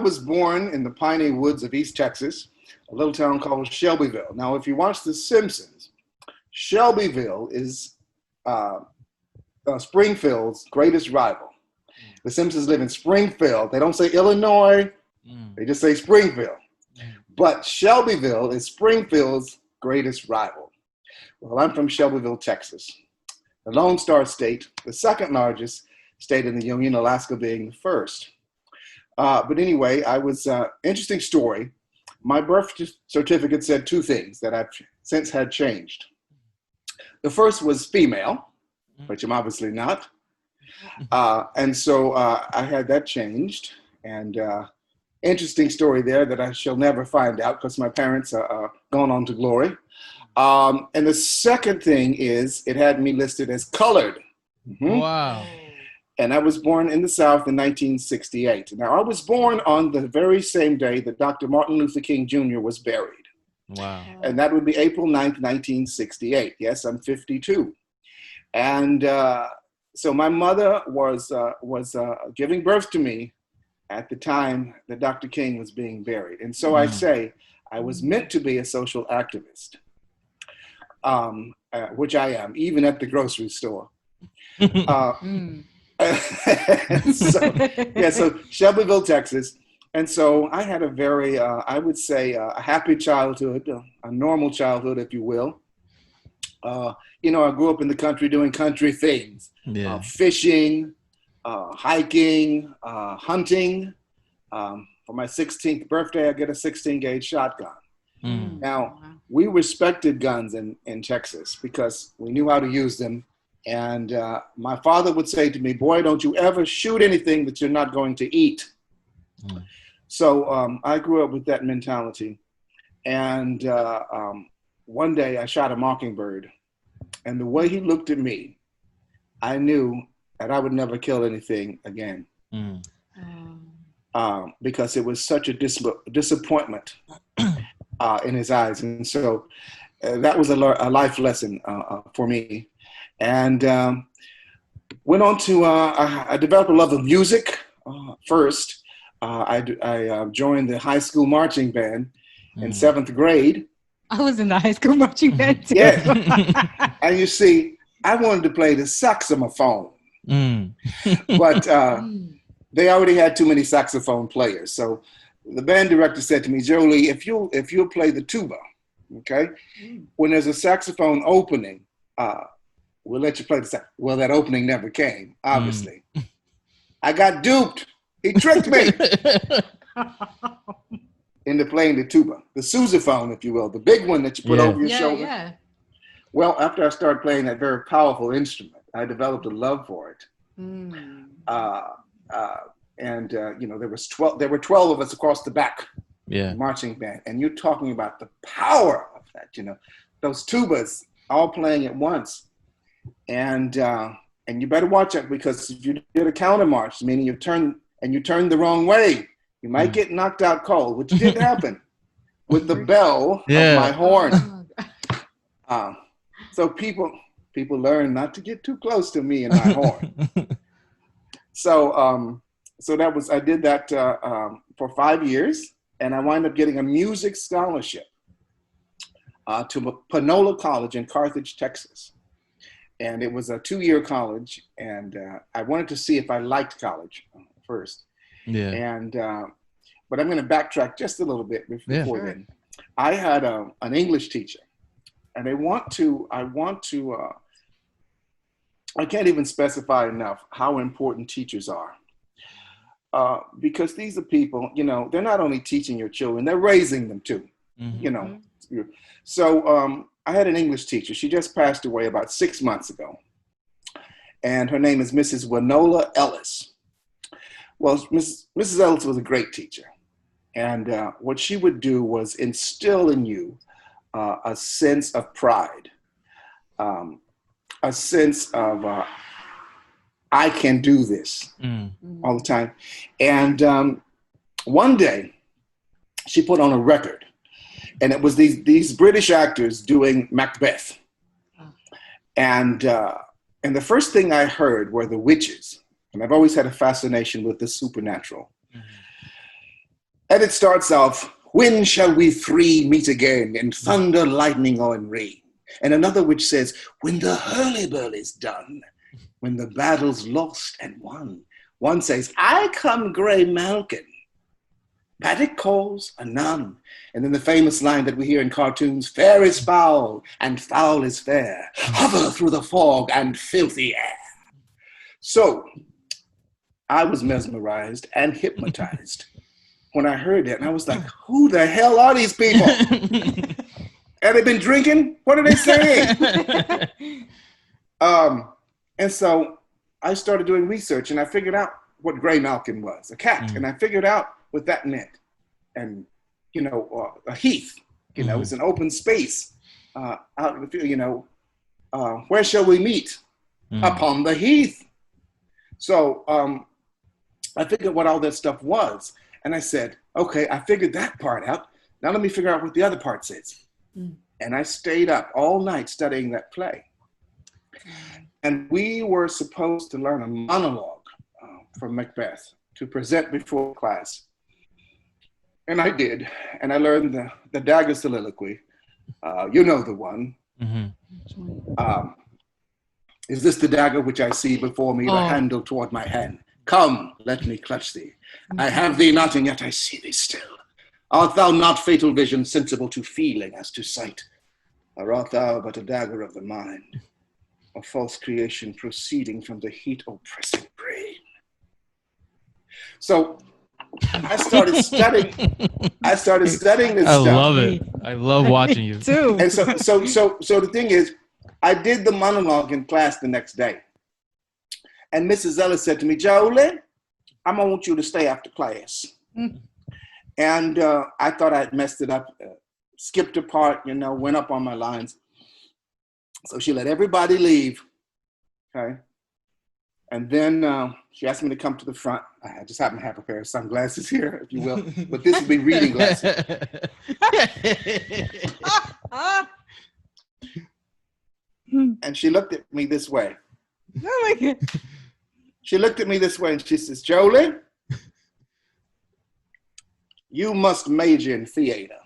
was born in the piney woods of East Texas, a little town called Shelbyville. Now, if you watch The Simpsons, Shelbyville is Springfield's greatest rival. The Simpsons live in Springfield. They don't say Illinois, they just say Springfield. But Shelbyville is Springfield's greatest rival. Well, I'm from Shelbyville, Texas, the Lone Star State, the second largest state in the Union, Alaska being the first. But anyway, interesting story. My birth certificate said two things that I've since had changed. The first was female, which I'm obviously not. And so I had that changed. And interesting story there that I shall never find out because my parents are gone on to glory. And the second thing is it had me listed as colored. Mm-hmm. Wow. And I was born in the South in 1968. Now, I was born on the very same day that Dr. Martin Luther King Jr. was buried. Wow. And that would be April 9th, 1968. Yes, I'm 52. And so my mother was giving birth to me at the time that Dr. King was being buried. And so I say I was meant to be a social activist, which I am, even at the grocery store. So Shelbyville, Texas. And so I had a very, I would say, a happy childhood, a normal childhood, if you will. I grew up in the country doing country things, fishing, hiking, hunting. For my 16th birthday, I get a 16-gauge shotgun. Now, we respected guns in Texas because we knew how to use them. And my father would say to me, boy, don't you ever shoot anything that you're not going to eat. So I grew up with that mentality. And one day I shot a mockingbird. And the way he looked at me, I knew that I would never kill anything again. Because it was such a disappointment in his eyes. And so that was a life lesson for me. And went on to, I developed a love of music first. I joined the high school marching band in 7th grade. I was in the high school marching band too. Yeah. And you see, I wanted to play the saxophone, but they already had too many saxophone players. So the band director said to me, Jolie, if you'll play the tuba, okay, when there's a saxophone opening, we'll let you play the sax. Well, that opening never came, obviously. I got duped. He tricked me into playing the tuba, the sousaphone, if you will, the big one that you put over your shoulder. Yeah. Well, after I started playing that very powerful instrument, I developed a love for it. There were 12 of us across the back, marching band, and you're talking about the power of that. Those tubas all playing at once. And you better watch it because if you did a counter march, meaning you turn the wrong way, you might get knocked out cold, which did happen with the bell of my horn. So people learn not to get too close to me and my horn. So I did that for 5 years, and I wound up getting a music scholarship to Panola College in Carthage, Texas. And it was a 2-year college, and I wanted to see if I liked college first. Yeah. And but I'm going to backtrack just a little bit before then. I had an English teacher, and I can't even specify enough how important teachers are. Because these are people, they're not only teaching your children, they're raising them too. So I had an English teacher. She just passed away about 6 months ago. And her name is Mrs. Winola Ellis. Well, Mrs. Ellis was a great teacher. And what she would do was instill in you a sense of pride, a sense of, I can do this all the time. And one day she put on a record, and it was these British actors doing Macbeth. And the first thing I heard were the witches. And I've always had a fascination with the supernatural. And it starts off, when shall we three meet again in thunder, lightning, or in rain? And another which says, when the hurly-burly's done, when the battle's lost and won. One says, I come Grey Malkin. Paddock calls a nun. And then the famous line that we hear in cartoons, fair is foul and foul is fair. Hover through the fog and filthy air. So I was mesmerized and hypnotized when I heard that. And I was like, who the hell are these people? Have they been drinking? What are they saying? And so I started doing research and I figured out what Grey Malkin was, a cat. And I figured out what that meant. And, you know, a heath, you know, it's an open space out in the field, you know, where shall we meet? Upon the heath. So I figured what all that stuff was. And I said, okay, I figured that part out. Now let me figure out what the other part says. And I stayed up all night studying that play. And we were supposed to learn a monologue from Macbeth to present before class. And I did. And I learned the dagger soliloquy. You know the one. Is this the dagger which I see before me, the handle toward my hand? Come, let me clutch thee. I have thee not, and yet I see thee still. Art thou not fatal vision, sensible to feeling as to sight? Or art thou but a dagger of the mind, a false creation proceeding from the heat oppressing brain? So I started studying this stuff. I love it. I love watching you. Too. And so the thing is, I did the monologue in class the next day. And Mrs. Ellis said to me, Jolie, I'm gonna want you to stay after class. And I thought I'd messed it up, skipped a part, you know, went up on my lines. So she let everybody leave, okay? And then she asked me to come to the front. I just happen to have a pair of sunglasses here, if you will, but this would be reading glasses. And she looked at me this way. Oh my God. She looked at me this way and she says, Jolie, you must major in theater.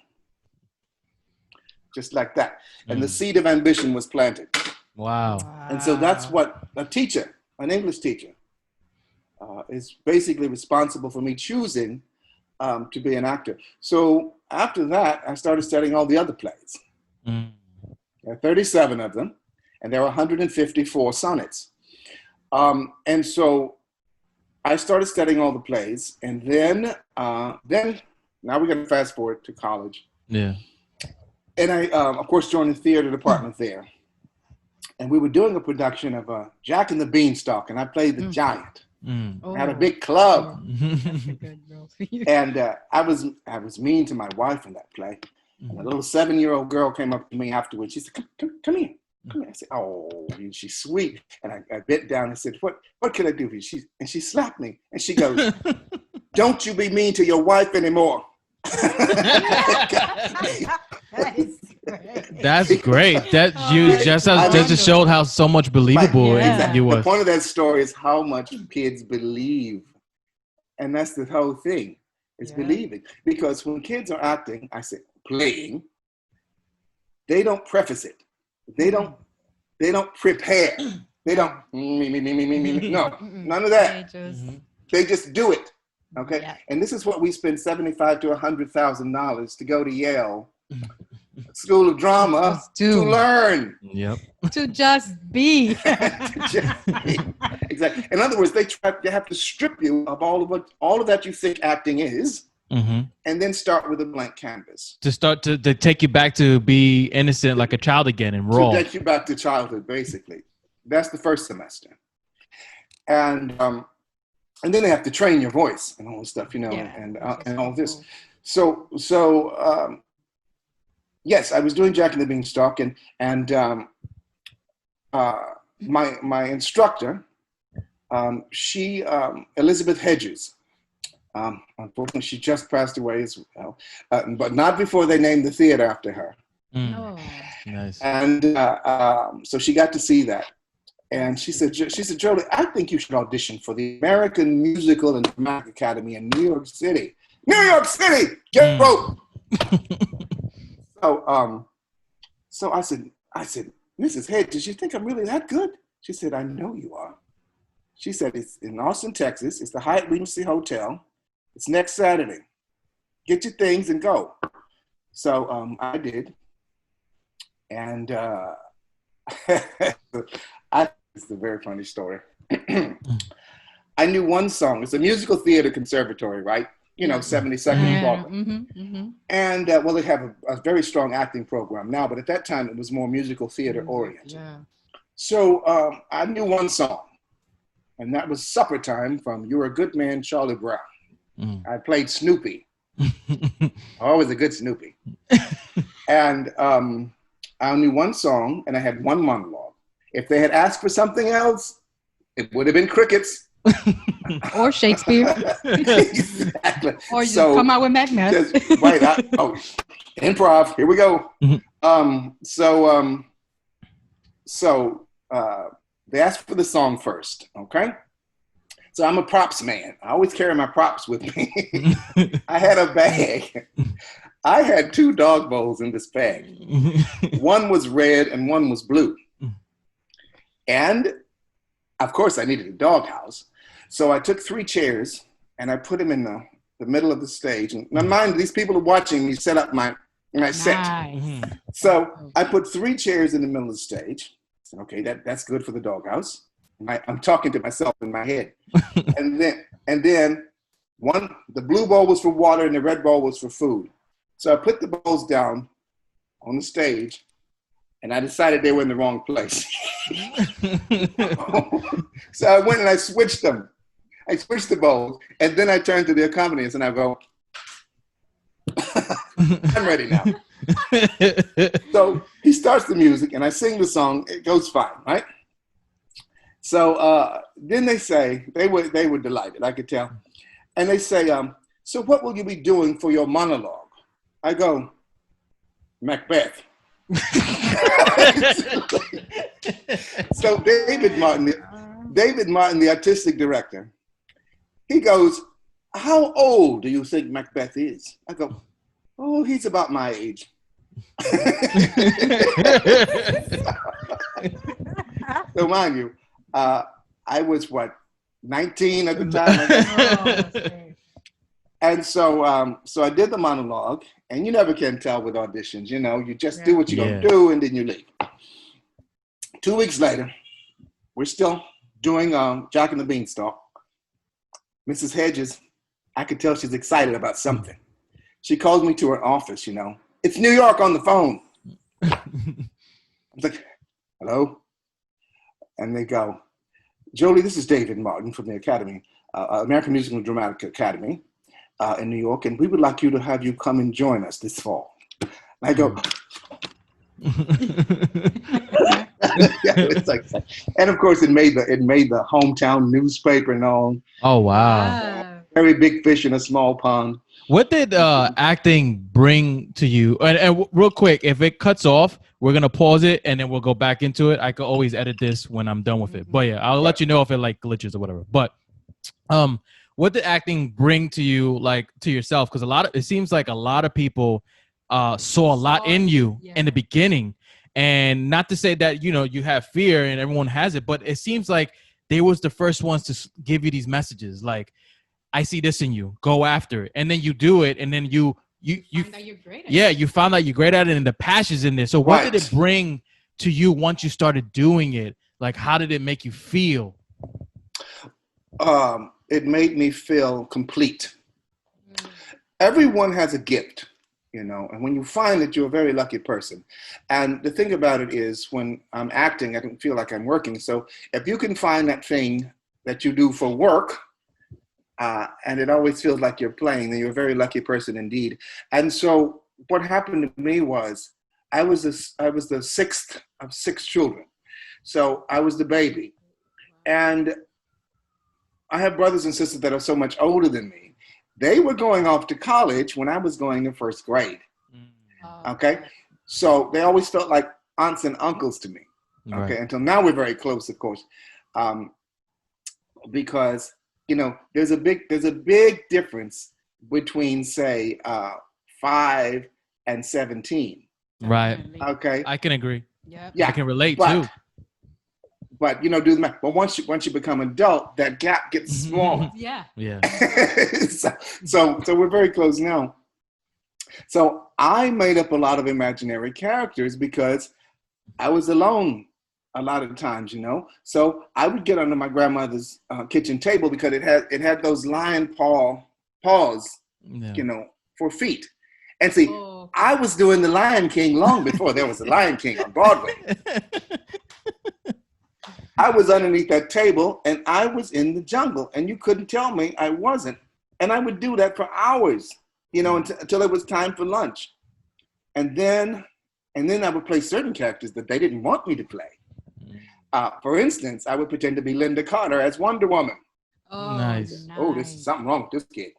Just like that. And the seed of ambition was planted. Wow. And so that's what a teacher, an English teacher, is basically responsible for me choosing to be an actor. So after that, I started studying all the other plays. There are 37 of them, and there are 154 sonnets. And so I started studying all the plays, and then now we're going to fast forward to college. Yeah. And I, of course, joined the theater department there. And we were doing a production of Jack and the Beanstalk, and I played the giant. I had a big club. And I was mean to my wife in that play. And a little 7-year-old girl came up to me afterwards. She said, come here. Come here. I said, oh, she's sweet. And I bent down and said, what can I do for you? And she slapped me. And she goes, don't you be mean to your wife anymore. That's great. That you just showed how so much believable you was. The point of that story is how much kids believe. And that's the whole thing, is believing. Because when kids are acting, I say playing, they don't preface it. They don't prepare. They don't me. No, none of that. They just do it. Okay. Yeah. And this is what we spend $75,000 to $100,000 to go to Yale School of Drama to learn. Yep. To just be. Exactly. In other words, they have to strip you of all of that you think acting is, and then start with a blank canvas. To start to take you back to be innocent like a child again and raw. To take you back to childhood, basically. That's the first semester. And then they have to train your voice and all this stuff, you know, and all this. So yes, I was doing Jack and the Beanstalk, and my instructor, she Elizabeth Hedges. Unfortunately, she just passed away as well, but not before they named the theater after her. Oh, nice. And so she got to see that. And she said, Jolie, I think you should audition for the American Musical and Dramatic Academy in New York City. New York City, get broke. So I said, Mrs. Hedges, you think I'm really that good? She said, I know you are. She said, it's in Austin, Texas. It's the Hyatt Regency Hotel. It's next Saturday. Get your things and go. So I did. And it's a very funny story. I knew one song. It's a musical theater conservatory, right? 72nd Broadway. And well, they have a very strong acting program now, but at that time it was more musical theater oriented. Yeah. So I knew one song, and that was Supper Time from You're a Good Man, Charlie Brown. I played Snoopy. Always a good Snoopy. And I knew one song, and I had one monologue. If they had asked for something else, it would have been crickets. Or Shakespeare. Exactly. Or you come out with Macbeth. Right. Improv. Here we go. So they asked for the song first. Okay. So I'm a props man. I always carry my props with me. I had a bag. I had 2 dog bowls in this bag. One was red and one was blue. And of course I needed a doghouse. So I took 3 chairs and I put them in the middle of the stage. And now mind, these people are watching me set up my set. So I put 3 chairs in the middle of the stage. I said, okay, that's good for the doghouse. I'm talking to myself in my head. and then the blue bowl was for water and the red bowl was for food. So I put the bowls down on the stage and I decided they were in the wrong place. So I went and I switched them. I switched the bowls, and then I turned to the accompanist and I go, I'm ready now. So he starts the music and I sing the song. It goes fine, right? So then they say, they were delighted, I could tell. And they say, so what will you be doing for your monologue? I go, Macbeth. So David Martin, the artistic director, he goes, how old do you think Macbeth is? I go, oh, he's about my age. So mind you, I was 19 at the time. And so I did the monologue, and you never can tell with auditions, you just do what you're going to do, and then you leave. 2 weeks later, we're still doing Jack and the Beanstalk. Mrs. Hedges, I could tell she's excited about something. She calls me to her office, It's New York on the phone. I was like, hello? And they go, Jolie, this is David Martin from the Academy, American Musical and Dramatic Academy in New York, and we would like to have you come and join us this fall. And I go, and of course it made the hometown newspaper known. Oh wow. Very big fish in a small pond. What did acting bring to you? And real quick, if it cuts off, we're gonna pause it and then we'll go back into it. I could always edit this when I'm done with it. But yeah, I'll let you know if it glitches or whatever. But what did acting bring to you, to yourself? Because it seems like a lot of people saw a lot in you in the beginning. And not to say that, you have fear and everyone has it, but it seems like they was the first ones to give you these messages. Like, I see this in you, go after it. And then you do it. And then you find out you're great at it. You found out you're great at it and the passion's in there. So what did it bring to you once you started doing it? Like, how did it make you feel? It made me feel complete. Everyone has a gift. And when you find that you're a very lucky person. And the thing about it is when I'm acting, I don't feel like I'm working. So if you can find that thing that you do for work, and it always feels like you're playing, then you're a very lucky person indeed. And so what happened to me was I was the 6th of 6 children. So I was the baby. And I have brothers and sisters that are so much older than me. They were going off to college when I was going to 1st grade. Okay. So they always felt like aunts and uncles to me. Okay. Right. Until now we're very close, of course. Because, there's a big difference between, say, 5 and 17. Right. Okay. I can agree. Yep. Yeah. I can relate too. But do the math. But once you become adult, that gap gets smaller. Yeah. Yeah. so we're very close now. So I made up a lot of imaginary characters because I was alone a lot of times, So I would get under my grandmother's kitchen table because it had those lion paws, for feet. And see, I was doing the Lion King long before there was a Lion King on Broadway. I was underneath that table and I was in the jungle and you couldn't tell me I wasn't. And I would do that for hours, until it was time for lunch. And then I would play certain characters that they didn't want me to play. For instance, I would pretend to be Linda Carter as Wonder Woman. Oh, nice. Oh, this is something wrong with this kid.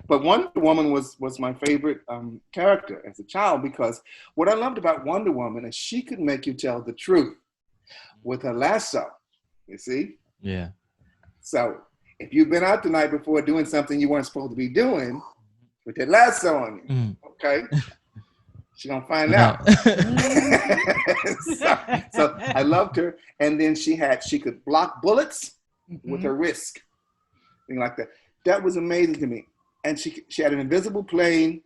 But Wonder Woman was my favorite character as a child because what I loved about Wonder Woman is she could make you tell the truth with her lasso. You see? Yeah. So if you've been out the night before doing something you weren't supposed to be doing, with that lasso on you, okay? She's gonna find out. so I loved her, and then she could block bullets with her wrist, thing like that. That was amazing to me. And she had an invisible plane.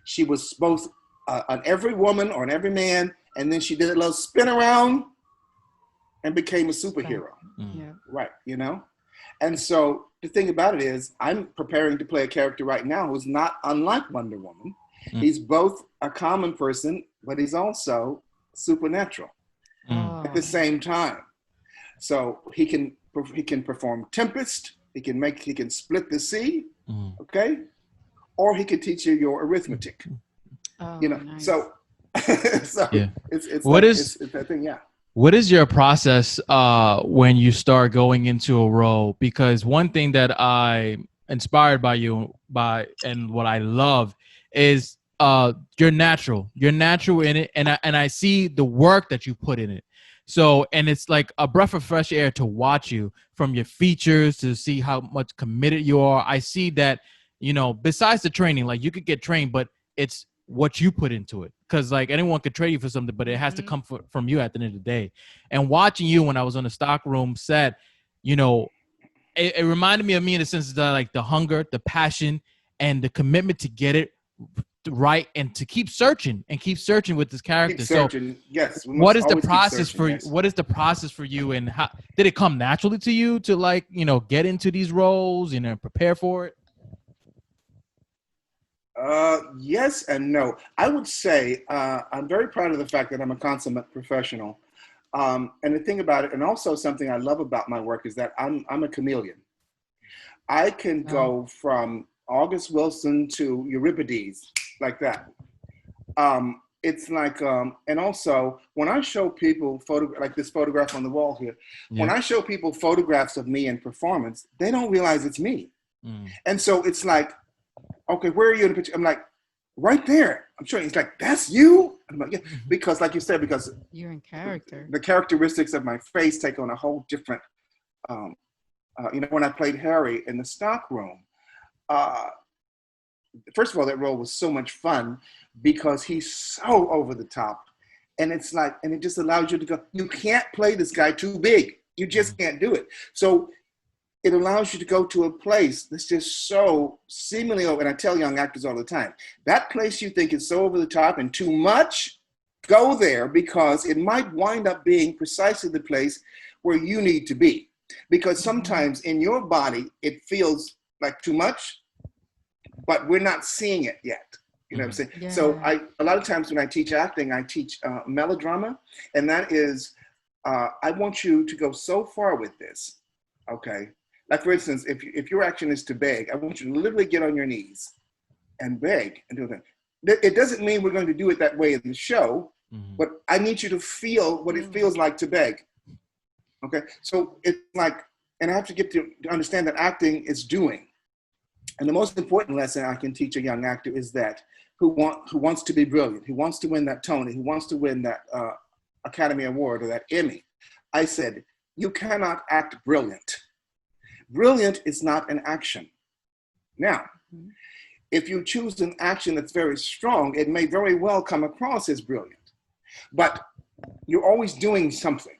She was both on every woman or on every man, and then she did a little spin around and became a superhero. Yeah. Right, And so the thing about it is, I'm preparing to play a character right now who's not unlike Wonder Woman. He's both a common person, but he's also supernatural at the same time. So he can perform Tempest. He can split the sea, okay, or he can teach you your arithmetic. Nice. So yeah. it's that thing, yeah. What is your process when you start going into a role? Because one thing that I'm inspired by you and what I love is you're natural. You're natural in it, and I see the work that you put in it. So, and it's like a breath of fresh air to watch you, from your features to see how much committed you are. I see that, besides the training, like you could get trained, but it's what you put into it. Because like anyone could trade you for something, but it has to come from you at the end of the day. And watching you when I was on the stockroom set, it reminded me of me in the sense that like the hunger, the passion, and the commitment to get it right and to keep searching with this character. Keep searching. So yes. What is the process for you? What is the process for you, and how did it come naturally to you to like, get into these roles, prepare for it? Yes and no. I would say I'm very proud of the fact that I'm a consummate professional. And the thing about it, and also something I love about my work, is that I'm a chameleon. I can go from August Wilson to Euripides like that. It's like, and also when I show people like this photograph on the wall here, when I show people photographs of me in performance, they don't realize it's me. And so it's like, okay, where are you in the picture? I'm like, right there. I'm showing. It's like, that's you? I'm like, yeah, because like you said, because you're in character. The characteristics of my face take on a whole different, when I played Harry in the stockroom, first of all, that role was so much fun because he's so over the top. And it's like, and it just allows you to go, you can't play this guy too big. You just can't do it. So it allows you to go to a place that's just so seemingly over. And I tell young actors all the time, that place you think is so over the top and too much, go there, because it might wind up being precisely the place where you need to be. Because sometimes in your body, it feels like too much, but we're not seeing it yet. You know what I'm saying? Yeah. So a lot of times when I teach acting, I teach melodrama. And that is, I want you to go so far with this, okay? Like for instance, if your action is to beg, I want you to literally get on your knees and beg and do that. It doesn't mean we're going to do it that way in the show, but I need you to feel what it feels like to beg. Okay, so it's like, and I have to get to understand that acting is doing. And the most important lesson I can teach a young actor is that who wants to be brilliant, who wants to win that Tony, who wants to win that Academy Award or that Emmy. I said, you cannot act brilliant. Brilliant is not an action. Now, if you choose an action that's very strong, it may very well come across as brilliant. But you're always doing something.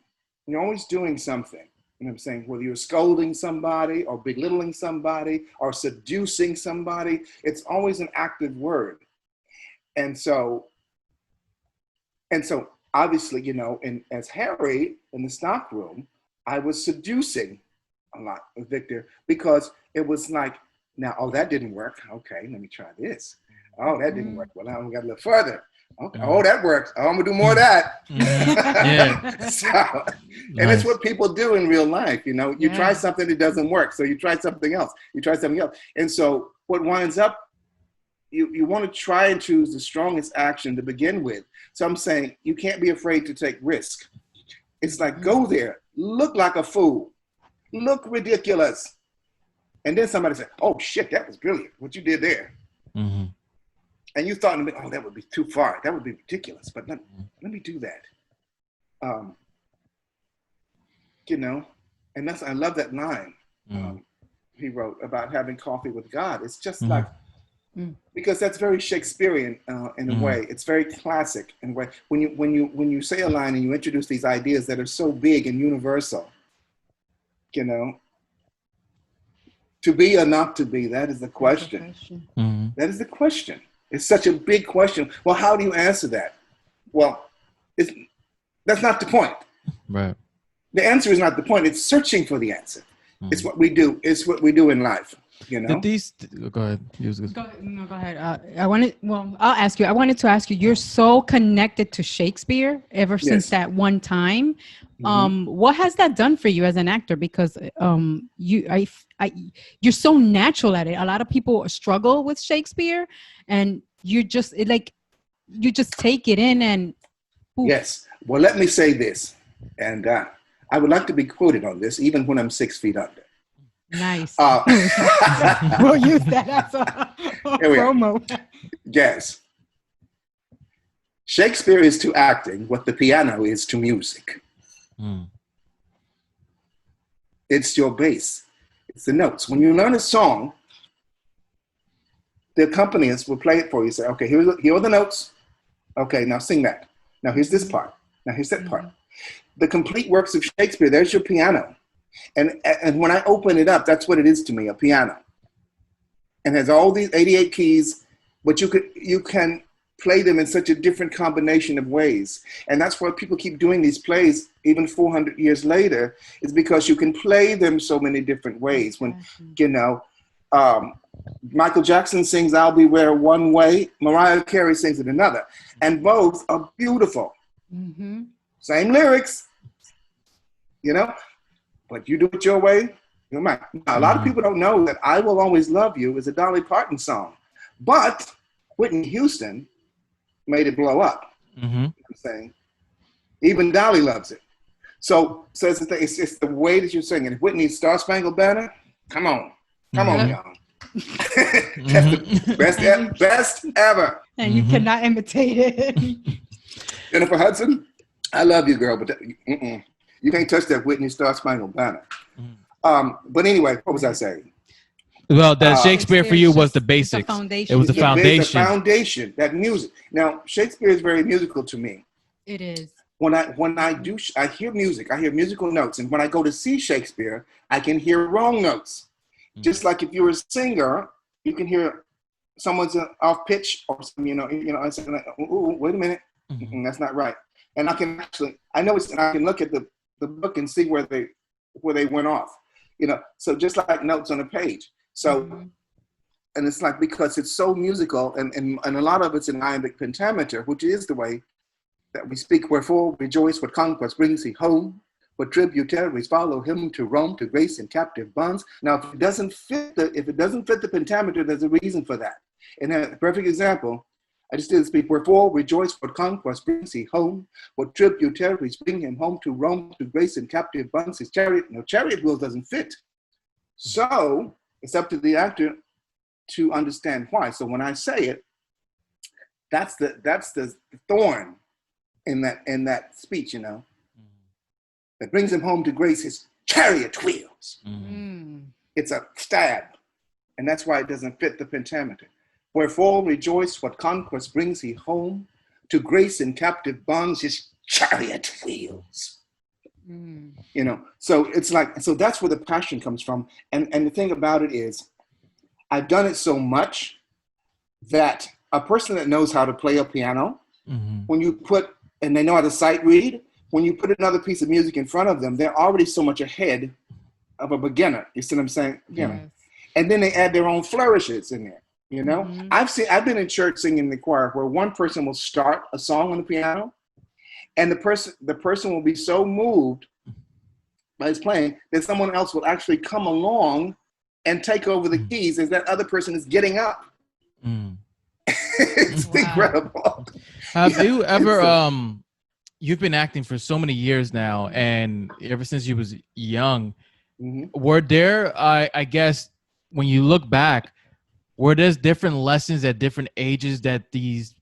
You're always doing something. You know what I'm saying? Whether you're scolding somebody or belittling somebody or seducing somebody, it's always an active word. And so obviously, you know, as Harry in the stock room, I was seducing a lot with Victor because it was like, now, oh, that didn't work. Okay, let me try this. Oh, that didn't work. Well, now we got a little further. Okay. Oh, that works. Oh, I'm gonna do more of that. Yeah. So, and it's what people do in real life. You know, you try something that doesn't work, so you try something else. You try something else, and so what winds up, you want to try and choose the strongest action to begin with. So I'm saying you can't be afraid to take risk. It's like go there, look like a fool, look ridiculous, and then somebody said, "Oh shit, that was brilliant. What you did there." Mm-hmm. And you thought, oh, that would be too far. That would be ridiculous. But let me do that. You know, and I love that line he wrote about having coffee with God. It's just like, because that's very Shakespearean in a way. It's very classic in a way. When you say a line and you introduce these ideas that are so big and universal, you know, to be or not to be, that is the question. That is the question. It's such a big question. Well, how do you answer that? Well, that's not the point. Right. The answer is not the point. It's searching for the answer. It's what we do. It's what we do in life. You know. Go ahead. Go ahead. I'll ask you. I wanted to ask you. You're so connected to Shakespeare ever since that one time. What has that done for you as an actor? Because you're so natural at it. A lot of people struggle with Shakespeare, and you just take it in and. Oof. Yes. Well, let me say this, and I would like to be quoted on this, even when I'm 6 feet under. Nice. We'll use that as a promo. Yes. Shakespeare is to acting what the piano is to music. It's your bass. It's the notes. When you learn a song, the accompanist will play it for you. Say, okay, here are the notes. Okay, now sing that. Now here's this part. Now here's that part. The complete works of Shakespeare, there's your piano. And when I open it up, that's what it is to me, a piano. And has all these 88 keys, but you can play them in such a different combination of ways. And that's why people keep doing these plays, even 400 years later, is because you can play them so many different ways. When, you know, Michael Jackson sings I'll Be Where one way, Mariah Carey sings it another. And both are beautiful. Same lyrics, you know, but you do it your way. Now, a lot of people don't know that I Will Always Love You is a Dolly Parton song, but Whitney Houston made it blow up. You know what I'm saying? Even Dolly loves it. So it's the way that you sing it. Whitney's Star Spangled Banner, come on, y'all. That's the best ever. And you cannot imitate it. Jennifer Hudson, I love you, girl, but you can't touch that Whitney Star Spangled Banner. But anyway, what was I saying? Well, that Shakespeare for you was the basics. It was the foundation. The foundation, that music. Now, Shakespeare is very musical to me. It is. When I hear music, I hear musical notes. And when I go to see Shakespeare, I can hear wrong notes. Just like if you're a singer, you can hear someone's off pitch or some, I say, ooh, wait a minute, that's not right. And I can I can look at the book and see where they went off, so just like notes on a page. So, and it's like, because it's so musical and a lot of it's in iambic pentameter, which is the way that we speak. Wherefore rejoice, what conquest brings he home, what tributaries follow him to Rome, to grace in captive bonds. Now, if it doesn't fit the pentameter, there's a reason for that. And a perfect example, I just did speak. Wherefore rejoice, what conquest brings he home, what tributaries bring him home to Rome, to grace in captive bonds. His chariot wheel doesn't fit. So it's up to the actor to understand why. So when I say it, that's the thorn in that speech, that brings him home to grace his chariot wheels. It's a stab, and that's why it doesn't fit the pentameter. Wherefore rejoice, what conquest brings he home, to grace in captive bonds his chariot wheels. You know, so it's like, so that's where the passion comes from. And the thing about it is, I've done it so much that a person that knows how to play a piano, when you put, and they know how to sight read, when you put another piece of music in front of them, they're already so much ahead of a beginner. You see what I'm saying? Beginner. Yes. And then they add their own flourishes in there. You know, I've been in church singing in the choir where one person will start a song on the piano, and the person will be so moved by his playing that someone else will actually come along and take over the keys as that other person is getting up. It's incredible. Have you ever you've been acting for so many years now, and ever since you was young, were there, I guess, when you look back, were there different lessons at different ages that these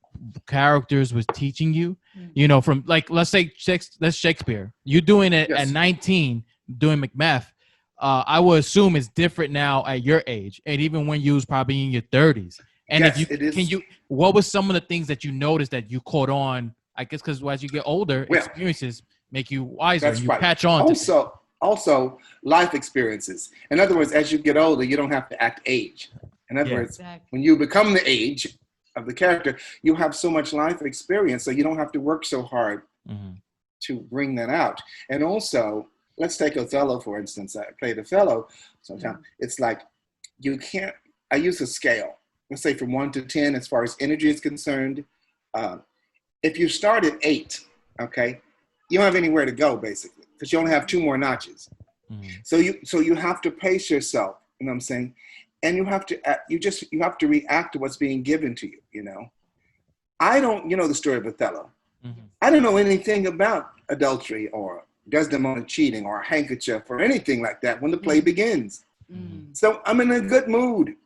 characters was teaching you? You know, from like, let's say that's Shakespeare. You doing it at 19, doing Macbeth. I would assume it's different now at your age, and even when you was probably in your 30s. And if you what was some of the things that you noticed that you caught on? I guess because as you get older, experiences make you wiser. And you catch on. Also, life experiences. In other words, as you get older, you don't have to act age. In other words, when you become the age of the character, you have so much life experience, so you don't have to work so hard to bring that out. And also, let's take Othello, for instance. I played Othello sometimes. It's like, you can't, I use a scale. Let's say from 1 to 10 as far as energy is concerned. If you start at 8, okay, you don't have anywhere to go, basically, because you only have 2 more notches. So you have to pace yourself, you know what I'm saying? And you have to react to what's being given to you, you know? You know the story of Othello. I don't know anything about adultery or Desdemona cheating or a handkerchief or anything like that when the play begins. So I'm in a good mood.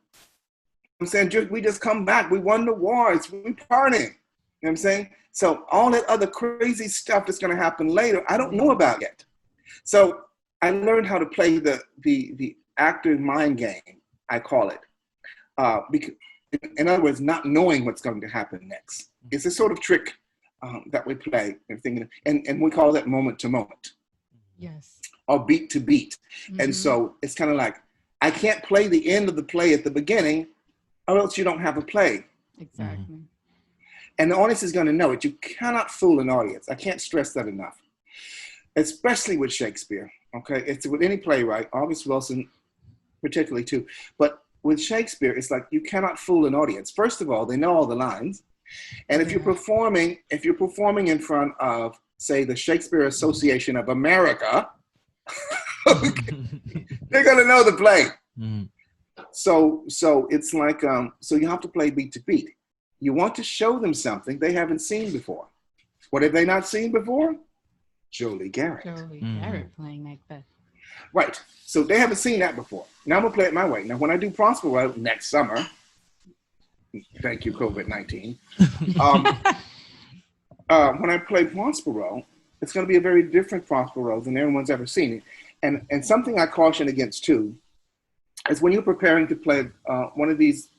I'm saying, we just come back. We won the wars. We partying. You know what I'm saying? So all that other crazy stuff that's going to happen later, I don't know about yet. So I learned how to play the actor's mind game, I call it. Because, in other words, not knowing what's going to happen next. It's a sort of trick that we play, and we call that moment to moment. Yes. Or beat to beat. And so it's kind of like, I can't play the end of the play at the beginning, or else you don't have a play. Exactly. And the audience is going to know it. You cannot fool an audience. I can't stress that enough. Especially with Shakespeare, okay? It's with any playwright, August Wilson particularly too. But with Shakespeare, it's like you cannot fool an audience. First of all, they know all the lines. And if you're performing in front of, say, the Shakespeare Association of America, they're going to know the play. So it's like, so you have to play beat to beat. You want to show them something they haven't seen before. What have they not seen before? Jolie Garrett. Jolie Garrett playing Macbeth. Right. So they haven't seen that before. Now I'm going to play it my way. Now, when I do Prospero next summer, thank you, COVID-19. When I play Prospero, it's going to be a very different Prospero than anyone's ever seen it. And something I caution against, too, is when you're preparing to play one of these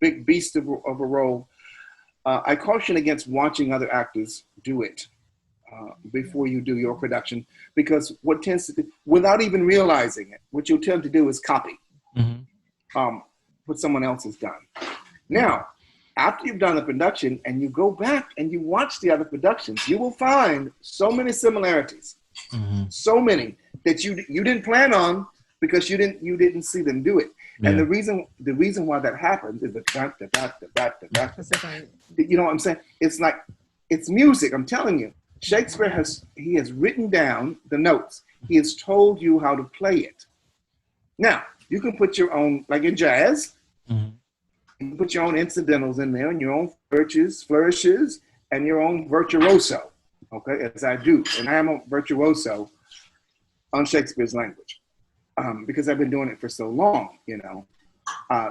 big beasts of a role, I caution against watching other actors do it before you do your production, because what tends to do, without even realizing it, what you'll tend to do is copy what someone else has done. Now, after you've done the production and you go back and you watch the other productions, you will find so many similarities, so many that you didn't plan on, because you didn't see them do it. Yeah. And the reason why that happens is you know what I'm saying? It's like, it's music. I'm telling you, Shakespeare has written down the notes. He has told you how to play it. Now, you can put your own, like in jazz, you can put your own incidentals in there and your own flourishes, and your own virtuoso, okay, as I do. And I am a virtuoso on Shakespeare's language. Because I've been doing it for so long, you know.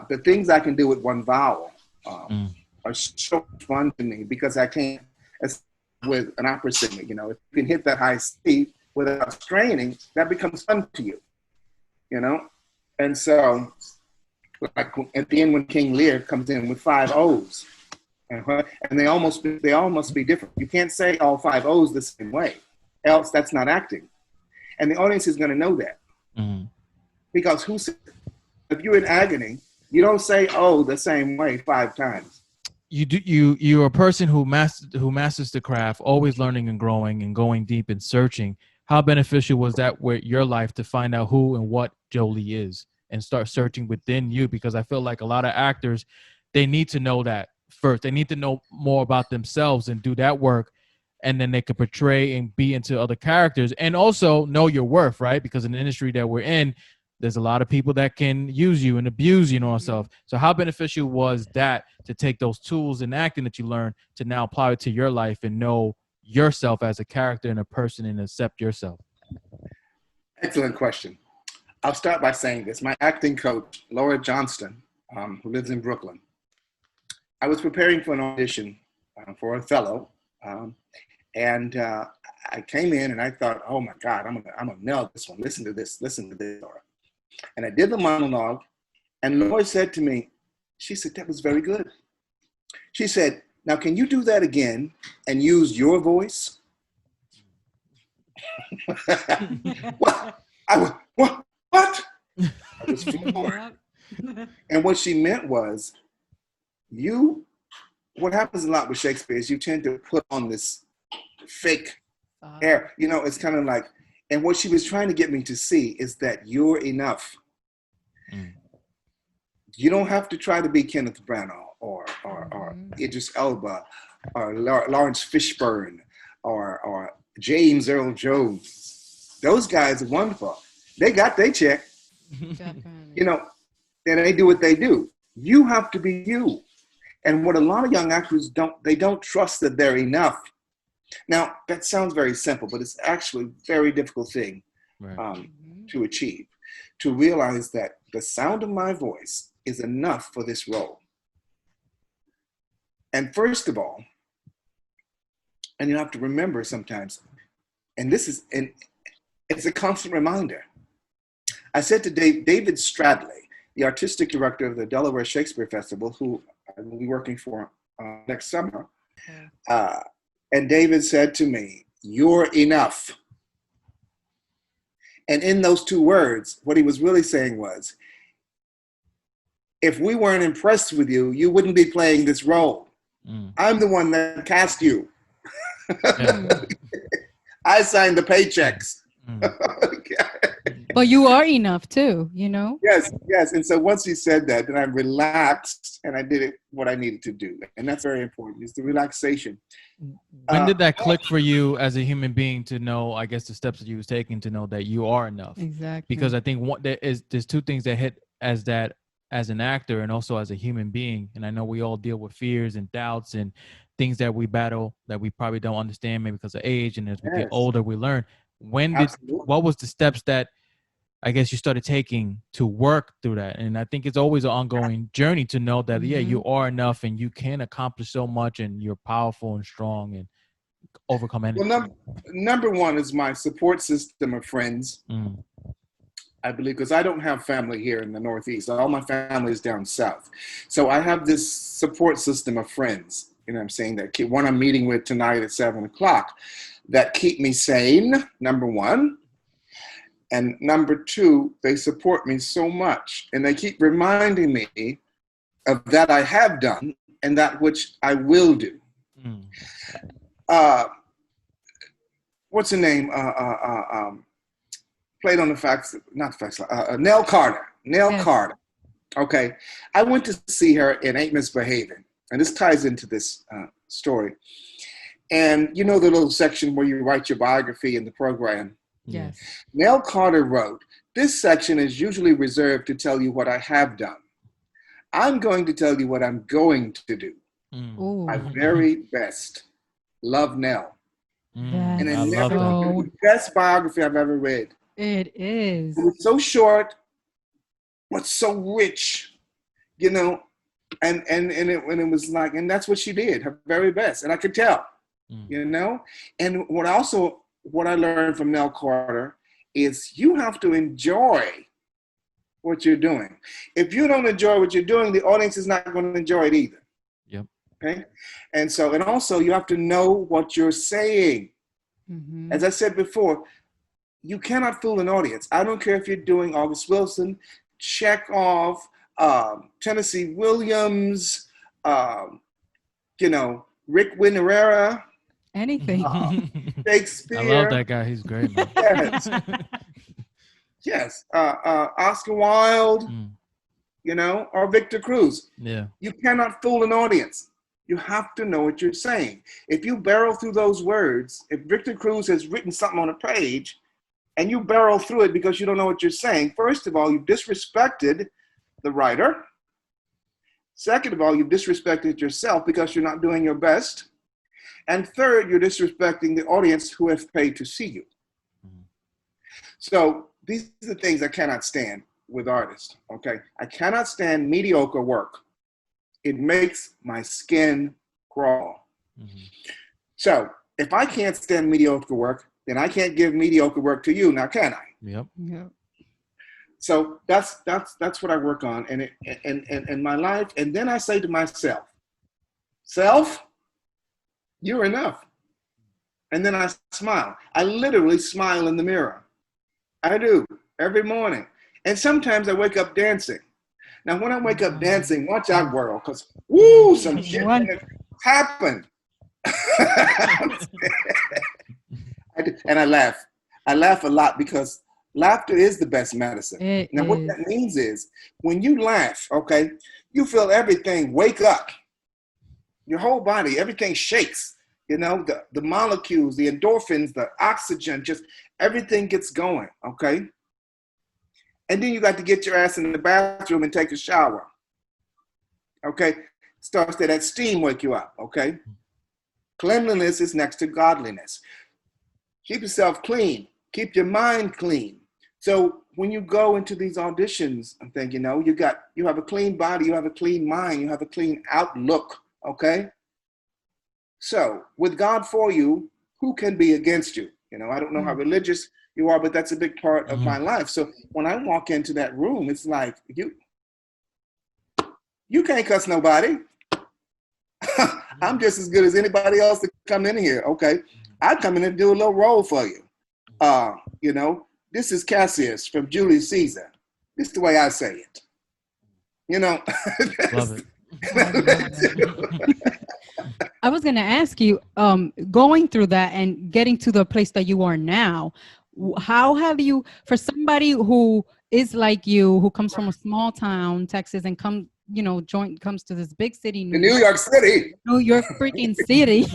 The things I can do with one vowel are so fun to me, because I can't, as with an opera singer, you know, if you can hit that high C, without straining, that becomes fun to you, you know? And so, like at the end when King Lear comes in with 5 O's, and they almost be different. You can't say all 5 O's the same way, else that's not acting. And the audience is going to know that. Mm-hmm. Because if you're in agony, you don't say "oh" the same way 5 times. You're a person who masters the craft, always learning and growing and going deep and searching. How beneficial was that with your life to find out who and what Jolie is and start searching within you? Because I feel like a lot of actors, they need to know that first. They need to know more about themselves and do that work, and then they could portray and be into other characters, and also know your worth, right? Because in the industry that we're in, there's a lot of people that can use you and abuse you and stuff. So how beneficial was that to take those tools in acting that you learned to now apply it to your life and know yourself as a character and a person and accept yourself? Excellent question. I'll start by saying this. My acting coach, Laura Johnston, who lives in Brooklyn, I was preparing for an audition for Othello. And I came in and I thought, oh my God, I'm gonna nail this one. Listen to this, Laura. And I did the monologue, and Laura said to me, she said, that was very good. She said, now can you do that again and use your voice? What? What? I was floored. And what she meant was, what happens a lot with Shakespeare is you tend to put on this fake air. You know, it's kind of like, and what she was trying to get me to see is that you're enough. Mm. You don't have to try to be Kenneth Branagh or Idris Elba or Lawrence Fishburne or James Earl Jones. Those guys are wonderful. They got their check. You know, and they do what they do. You have to be you. And what a lot of young actors don't trust that they're enough. Now, that sounds very simple, but it's actually a very difficult thing to achieve, to realize that the sound of my voice is enough for this role. And first of all, and you have to remember sometimes, and it's a constant reminder. I said to David Stradley, the artistic director of the Delaware Shakespeare Festival, who I will be working for next summer, and David said to me, you're enough. And in those 2 words, what he was really saying was, if we weren't impressed with you, you wouldn't be playing this role. Mm. I'm the one that cast you. I signed the paychecks. But you are enough too, you know? Yes. And so once he said that, then I relaxed and I did what I needed to do. And that's very important. It's the relaxation. When did that click for you as a human being to know, I guess, the steps that you was taking to know that you are enough? Exactly. Because I think there's 2 things that hit as an actor and also as a human being. And I know we all deal with fears and doubts and things that we battle that we probably don't understand, maybe because of age. And as we get older, we learn. What was the steps that I guess you started taking to work through that? And I think it's always an ongoing journey to know that, you are enough and you can accomplish so much and you're powerful and strong and overcome anything. Well, number 1 is my support system of friends. Mm. I believe, because I don't have family here in the Northeast. All my family is down south. So I have this support system of friends, you know what I'm saying, that one I'm meeting with tonight at 7:00, that keep me sane, number 1. And number 2, they support me so much. And they keep reminding me of that I have done and that which I will do. Mm. What's her name? Played on Nell Carter. Nell Carter. Okay. I went to see her in Ain't Misbehaving. And this ties into this story. And you know the little section where you write your biography in the program? Yes. Nell Carter wrote, this section is usually reserved to tell you what I have done. I'm going to tell you what I'm going to do. Mm. My very best. Love, Nell. Mm. And it's the best biography I've ever read. It is. It was so short, but so rich, you know, and it was like, and that's what she did, her very best. And I could tell, you know, and what also what I learned from Nell Carter is you have to enjoy what you're doing. If you don't enjoy what you're doing, the audience is not going to enjoy it either. Yep. Okay. And also you have to know what you're saying. Mm-hmm. As I said before, you cannot fool an audience. I don't care if you're doing August Wilson, Chekhov, Tennessee Williams, Rick Winnerera. Anything. Shakespeare. I love that guy. He's great, man. Yes. Yes. Oscar Wilde, or Victor Cruz. Yeah. You cannot fool an audience. You have to know what you're saying. If you barrel through those words, if Victor Cruz has written something on a page and you barrel through it because you don't know what you're saying, first of all, you've disrespected the writer. Second of all, you've disrespected yourself because you're not doing your best. And third, you're disrespecting the audience who have paid to see you. Mm-hmm. So these are the things I cannot stand with artists, okay? I cannot stand mediocre work. It makes my skin crawl. Mm-hmm. So if I can't stand mediocre work, then I can't give mediocre work to you, now can I? Yep. Yep. So that's what I work on in my life. And then I say to myself, self, you're enough. And then I smile. I literally smile in the mirror. I do, every morning. And sometimes I wake up dancing. Now, when I wake up dancing, watch out, world, because, woo, some shit happened. And I laugh. I laugh a lot because laughter is the best medicine. What that means is when you laugh, okay, you feel everything wake up. Your whole body, everything shakes. The molecules, the endorphins, the oxygen, just everything gets going, okay? And then you got to get your ass in the bathroom and take a shower, okay? Starts that steam wake you up, okay? Cleanliness is next to godliness. Keep yourself clean. Keep your mind clean. So when you go into these auditions, I'm thinking, you have a clean body, you have a clean mind, you have a clean outlook, okay? So with God for you, who can be against you? I don't know how religious you are, but that's a big part of my life. So when I walk into that room, it's like, you can't cuss nobody. I'm just as good as anybody else to come in here. Okay. I come in and do a little role for you. This is Cassius from Julius Caesar. This is the way I say it. Love it. I was going to ask you, going through that and getting to the place that you are now, how have you, for somebody who is like you, who comes from a small town, Texas, and comes to this big city, New York City, New York freaking city.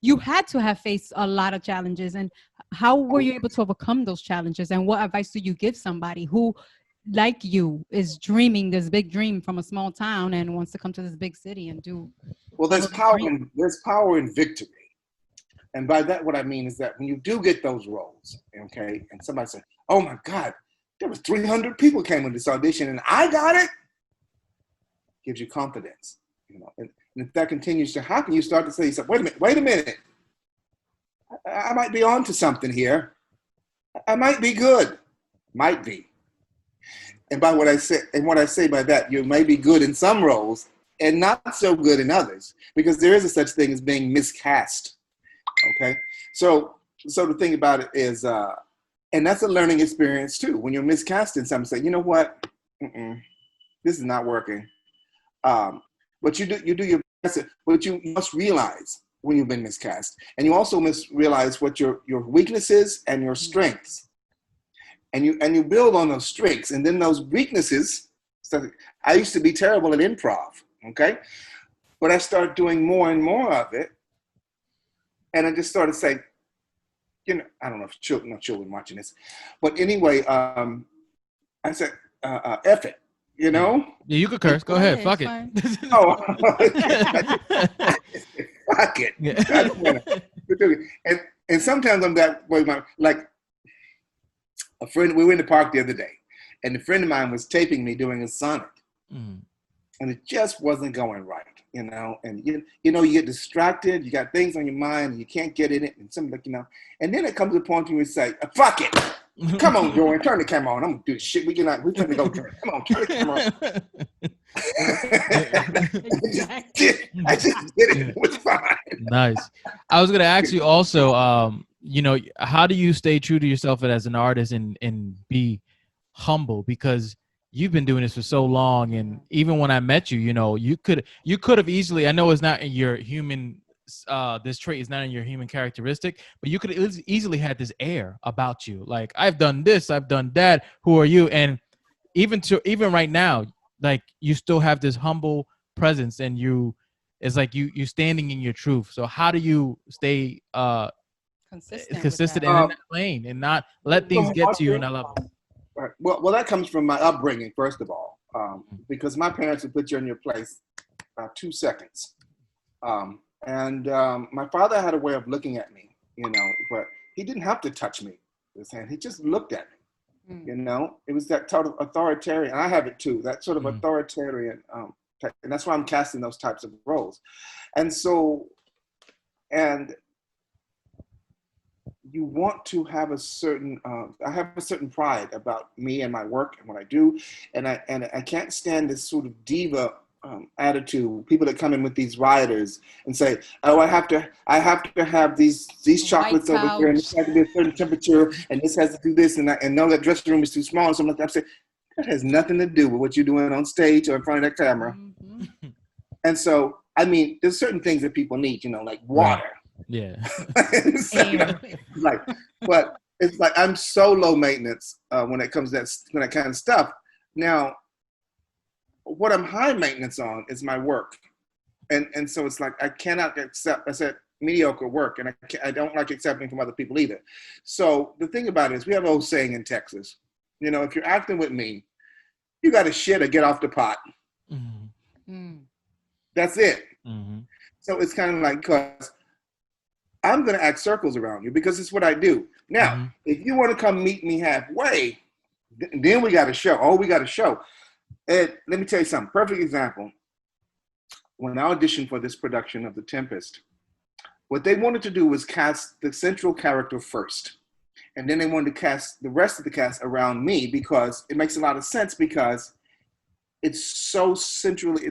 You had to have faced a lot of challenges. And how were you able to overcome those challenges? And what advice do you give somebody who, like you, is dreaming this big dream from a small town and wants to come to this big city and do? Well, there's power in victory. And by that, what I mean is that when you do get those roles, okay, and somebody says, oh my God, there was 300 people came in this audition and I got it, gives you confidence. And if that continues to happen, you start to say, wait a minute. I might be onto something here. I might be good. Might be. And by what I say by that, you may be good in some roles and not so good in others, because there is a such thing as being miscast. Okay. So the thing about it is, and that's a learning experience too. When you're miscast in something, say, you know what? This is not working. But you do your best, but you must realize when you've been miscast. And you also must realize what your weaknesses and your strengths. And you build on those strengths, and then those weaknesses. So I used to be terrible at improv, okay? But I started doing more and more of it. And I just started saying, I don't know if children watching this, but anyway, I said, F it, Yeah, you could curse. Go ahead. Fuck it. Oh, fuck it. Yeah. And sometimes I'm that way. Like a friend, we were in the park the other day, and a friend of mine was taping me doing a sonnet. Mm. and it just wasn't going right, you know. And you know, you get distracted, you got things on your mind, and you can't get in it, and something like, you know. And then it comes to a point where you say, "Fuck it, come on, Jordan, turn the camera on. I'm gonna do this shit. We're gonna go turn. Come on, turn the camera on." I just did it. It was fine. Nice. I was gonna ask you also, you know, how do you stay true to yourself as an artist and be humble, because you've been doing this for so long, and even when I met you, you know, you could have easily, I know it's not in your human this trait is not in your human characteristic, but you could easily had this air about you, like, I've done this, I've done that, who are you? And even right now, like, you still have this humble presence, and it's like you standing in your truth. So how do you stay consistent in that lane and not let things get to you? And I love it. Right. Well, that comes from my upbringing, first of all, because my parents would put you in your place 2 seconds. And my father had a way of looking at me, you know, but he didn't have to touch me with his hand. He just looked at me, you know. It was that sort of authoritarian, and I have it too, that sort of authoritarian, and that's why I'm casting those types of roles. And so, and you want to have a certain, I have a certain pride about me and my work and what I do. And I can't stand this sort of diva attitude, people that come in with these rioters and say, oh, I have to have these chocolates over here, and this has to be a certain temperature, and this has to do this, and no, that dressing room is too small, and something like that. I say, that has nothing to do with what you're doing on stage or in front of that camera. Mm-hmm. And so, I mean, there's certain things that people need, you know, like water. Right. Yeah. Like, but it's like I'm so low maintenance when it comes to that kind of stuff. Now, what I'm high maintenance on is my work, and so it's like I cannot accept. I said mediocre work, and I don't like accepting from other people either. So the thing about it is, we have an old saying in Texas, you know, if you're acting with me, you got to shit or get off the pot. Mm-hmm. That's it. Mm-hmm. So it's kind of like, because I'm going to act circles around you because it's what I do. Now, if you want to come meet me halfway, then we got a show. Oh, we got a show. And let me tell you something. Perfect example. When I auditioned for this production of The Tempest, what they wanted to do was cast the central character first. And then they wanted to cast the rest of the cast around me, because it makes a lot of sense, because it's so centrally,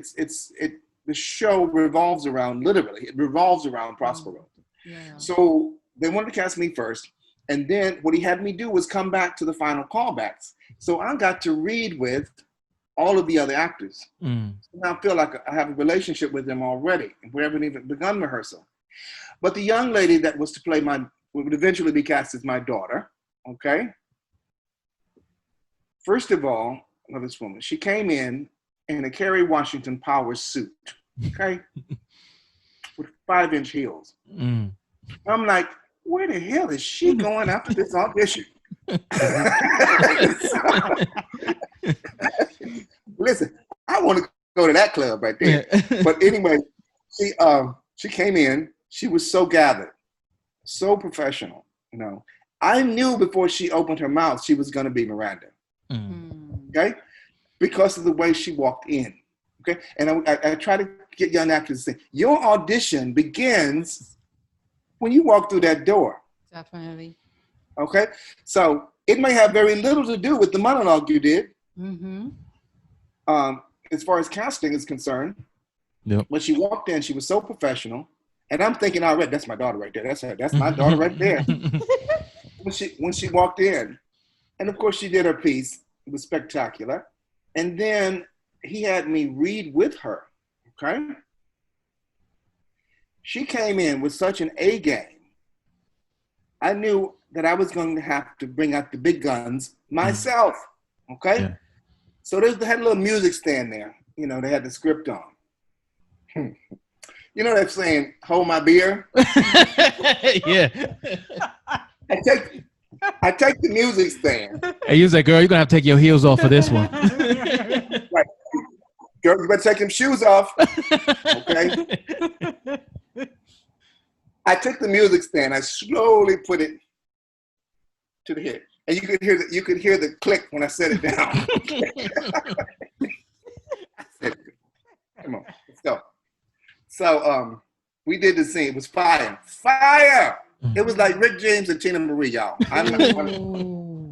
the show revolves around, literally, it revolves around Prospero. Yeah. So they wanted to cast me first. And then what he had me do was come back to the final callbacks. So I got to read with all of the other actors. So now I feel like I have a relationship with them already. And we haven't even begun rehearsal. But the young lady that was to play would eventually be cast as my daughter, okay? First of all, this woman, she came in a Kerry Washington Power suit, okay? With 5-inch heels. I'm like, where the hell is she going after this audition? Listen, I want to go to that club right there. But anyway, she came in. She was so gathered, so professional. You know, I knew before she opened her mouth she was going to be Miranda. Okay, because of the way she walked in. Okay, and I try to get young actors to say, your audition begins when you walk through that door. Definitely. Okay, so it may have very little to do with the monologue you did. As far as casting is concerned. Yep. When she walked in, she was so professional, and I'm thinking already, that's my daughter right there. That's my daughter right there. When she walked in, and of course she did her piece. It was spectacular. And then he had me read with her. Okay. She came in with such an A game. I knew that I was going to have to bring out the big guns myself. Okay. Yeah. So they had a little music stand there. You know, they had the script on. You know that saying, hold my beer? Yeah. I take the music stand. And he was like, girl, you're going to have to take your heels off for this one. Right. Girl, you better take them shoes off. Okay? I took the music stand. I slowly put it to the head. And you could hear the click when I set it down. So we did the scene. It was fire. Fire! It was like Rick James and Tina Marie, y'all.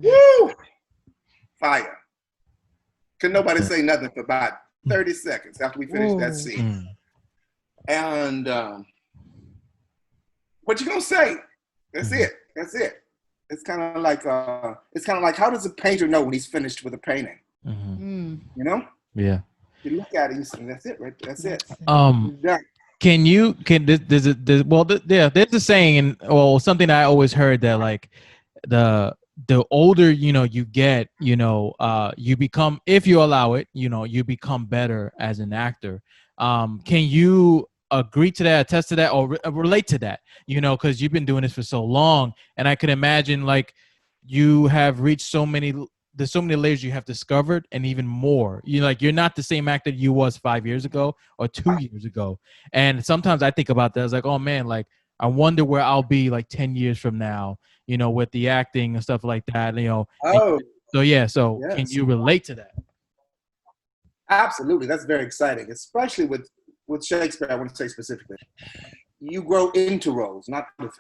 Woo! Fire. Could nobody say nothing for about 30 seconds after we finished that scene. And what you gonna say? That's it. That's it. It's kind of like how does a painter know when he's finished with a painting? You know? Yeah. You look at it, you say, that's it, right? That's it. There's a saying, and something I always heard that like the older you get, you become, if you allow it, you become better as an actor. Can you agree to that, attest to that, or relate to that? Because you've been doing this for so long, and I could imagine like you have reached there's so many layers you have discovered, and even more. You're not the same actor you was 5 years ago or 2 years ago. And sometimes I think about that. I was like, oh man, like I wonder where I'll be like 10 years from now, with the acting and stuff like that. So yes. Can you relate to that? Absolutely. That's very exciting, especially with Shakespeare. I want to say specifically, you grow into roles, not out of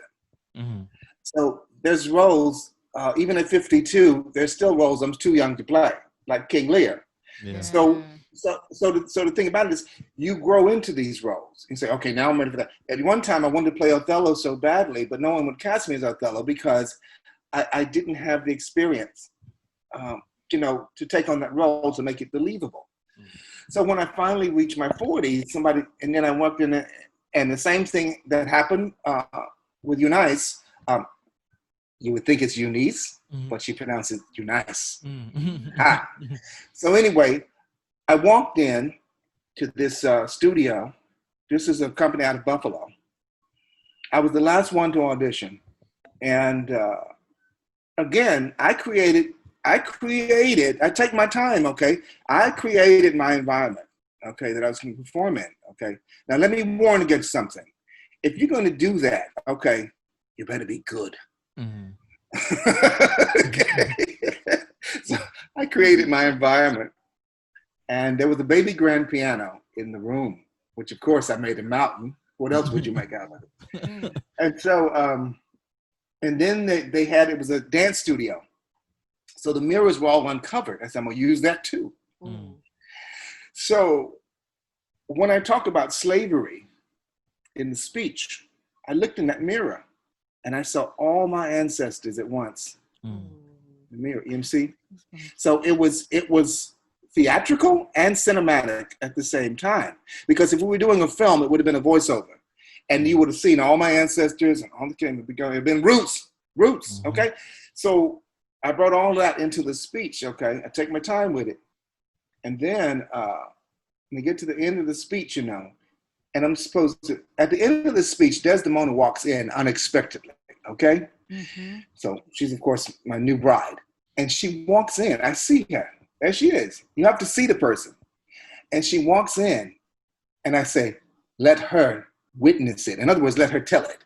them. So there's roles. Even at 52, there's still roles I'm too young to play, like King Lear. Yeah. So the thing about it is, you grow into these roles. You say, okay, now I'm ready for that. At one time, I wanted to play Othello so badly, but no one would cast me as Othello because I didn't have the experience, to take on that role to make it believable. So when I finally reached my 40s, and then I worked in it, and the same thing that happened with Eunice. You would think it's Eunice, but she pronounced it Eunice. So anyway, I walked in to this studio. This is a company out of Buffalo. I was the last one to audition. And again, I take my time, okay? I created my environment, okay, that I was going to perform in, okay? Now, let me warn against something. If you're going to do that, okay, you better be good. Okay. So I created my environment, and there was a baby grand piano in the room, which of course I made a mountain. What else would you make out of it? And so, and then it was a dance studio. So the mirrors were all uncovered. I said, I'm gonna use that too. So when I talked about slavery in the speech, I looked in that mirror and I saw all my ancestors at once. The mirror, you see? So it was theatrical and cinematic at the same time. Because if we were doing a film, it would have been a voiceover. And you would have seen all my ancestors and all the king would have been roots, okay? So I brought all that into the speech, okay? I take my time with it. And then when I get to the end of the speech, and I'm supposed to, at the end of the speech, Desdemona walks in unexpectedly, okay? So she's, of course, my new bride. And she walks in. I see her. There she is. You have to see the person. And she walks in, and I say, let her witness it. In other words, let her tell it.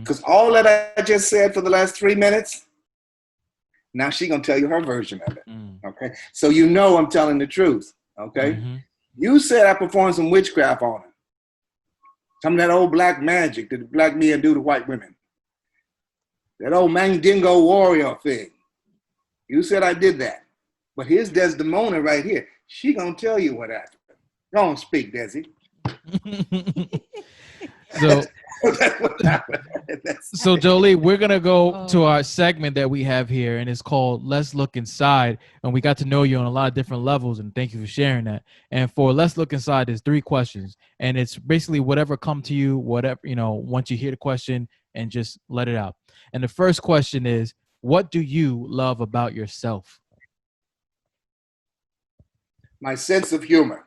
Because all that I just said for the last 3 minutes, now she's going to tell you her version of it, okay? So I'm telling the truth, okay? You said I performed some witchcraft on her. Some of that old black magic that the black men do to white women. That old Mandingo warrior thing. You said I did that. But here's Desdemona right here. She gonna tell you what happened. Go on, speak, Desi. So that's what happened. So Jolie, we're gonna go to our segment that we have here, and it's called Let's Look Inside. And we got to know you on a lot of different levels, and thank you for sharing that. And for Let's Look Inside, there's 3 questions, and it's basically whatever come to you, whatever, once you hear the question, and just let it out. And the first question is, what do you love about yourself? My sense of humor.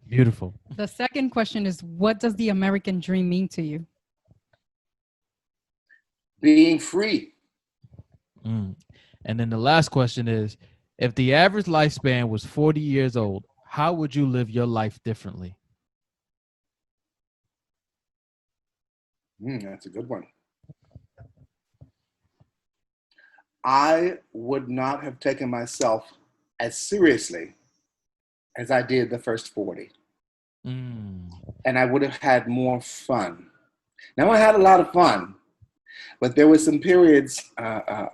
Beautiful. The second question is, what does the American dream mean to you? Being free. And then the last question is, if the average lifespan was 40 years old, how would you live your life differently? That's a good one. I would not have taken myself as seriously as I did the first 40. and I would have had more fun. Now, I had a lot of fun, but there were some periods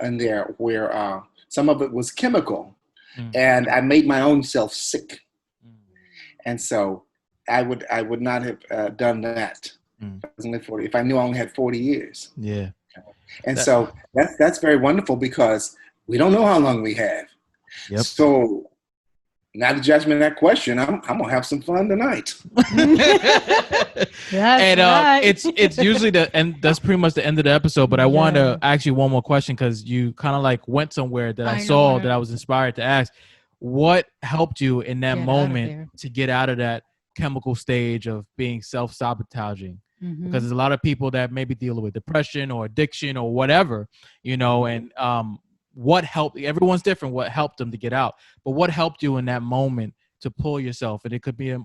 in there where some of it was chemical, and I made my own self sick. And so I would not have done that if I knew I only had 40 years. Yeah. And so that's very wonderful because we don't know how long we have. Yep. So now to judge me that question, I'm gonna have some fun tonight. And it's usually that's pretty much the end of the episode. But I want to ask you one more question because you kind of like went somewhere that I saw that I was inspired to ask. What helped you in that moment to get out of that chemical stage of being self-sabotaging? Because there's a lot of people that maybe dealing with depression or addiction or whatever, and what helped? Everyone's different. What helped them to get out? But what helped you in that moment to pull yourself? And it could be a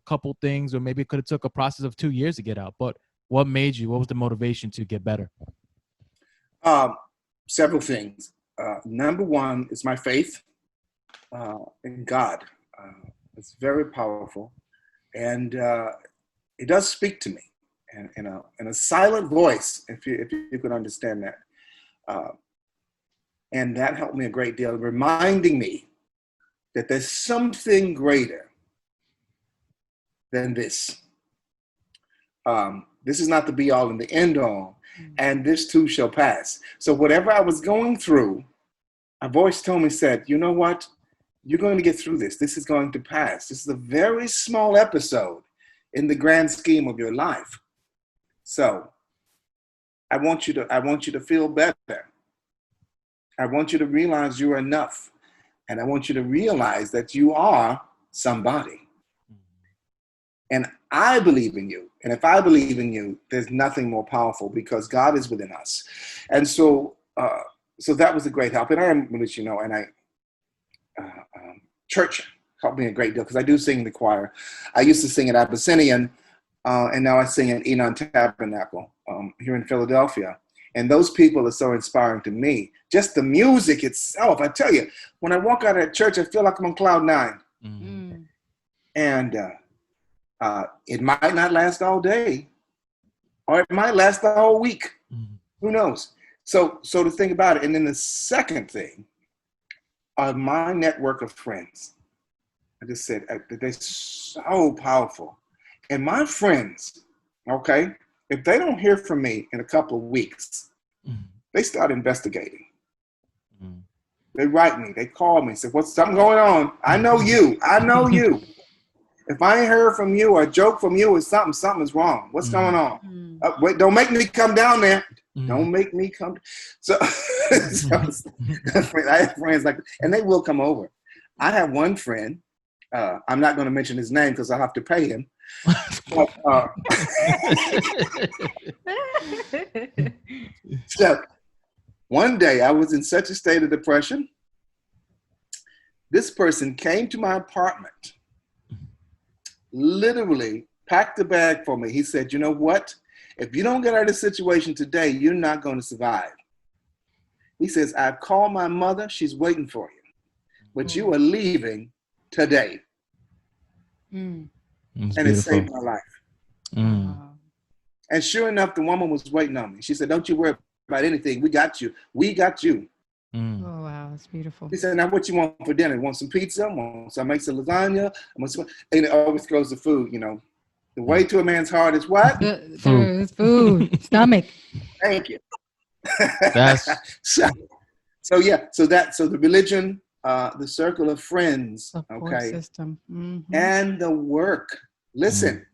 couple things, or maybe it could have took a process of 2 years to get out. But what made you? What was the motivation to get better? Several things. Number one is my faith in God. It's very powerful, and it does speak to me, and in a silent voice, if you could understand that. And that helped me a great deal, reminding me that there's something greater than this. This is not the be all and the end all, and this too shall pass. So whatever I was going through, a voice told me, said, you know what? You're going to get through this. This is going to pass. This is a very small episode in the grand scheme of your life. So I want you to feel better. I want you to realize you are enough. And I want you to realize that you are somebody. And I believe in you. And if I believe in you, there's nothing more powerful because God is within us. And so that was a great help. And I am going to let you know, and church helped me a great deal because I do sing in the choir. I used to sing at Abyssinian, and now I sing at Enon Tabernacle here in Philadelphia. And those people are so inspiring to me. Just the music itself, I tell you, when I walk out of church, I feel like I'm on cloud 9. And it might not last all day, or it might last the whole week. Who knows? So to think about it. And then the second thing are my network of friends. I just said they're so powerful. And my friends, okay, if they don't hear from me in a couple of weeks, they start investigating. They write me, they call me, say, what's something going on? I know you. If I ain't heard from you or a joke from you or something's wrong. What's going on? Wait, don't make me come down there. Don't make me come. So I have friends like, and they will come over. I have one friend. I'm not going to mention his name because I'll have to pay him. But, so one day I was in such a state of depression. This person came to my apartment, literally packed a bag for me. He said, you know what? If you don't get out of this situation today, you're not going to survive. He says, I've called my mother. She's waiting for you. But you are leaving today. And it saved my life. And sure enough, the woman was waiting on me. She said, don't you worry about anything. We got you. We got you. Oh, wow. That's beautiful. He said, now what you want for dinner? Want some pizza? Want some, make some lasagna? And it always goes to food, you know. The way to a man's heart is what? Food. Stomach. Thank you. That's so the religion, the circle of friends, okay, system. and the work. Listen,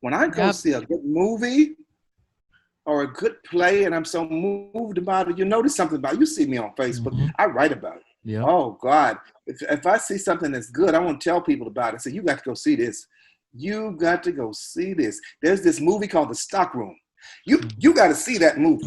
when I go see a good movie or a good play, and I'm so moved about it, you notice something about it. You see me on Facebook. I write about it. Yeah. Oh God, if I see something that's good, I want to tell people about it. I say, you got to go see this. You got to go see this. There's this movie called The Stock Room. You got to see that movie.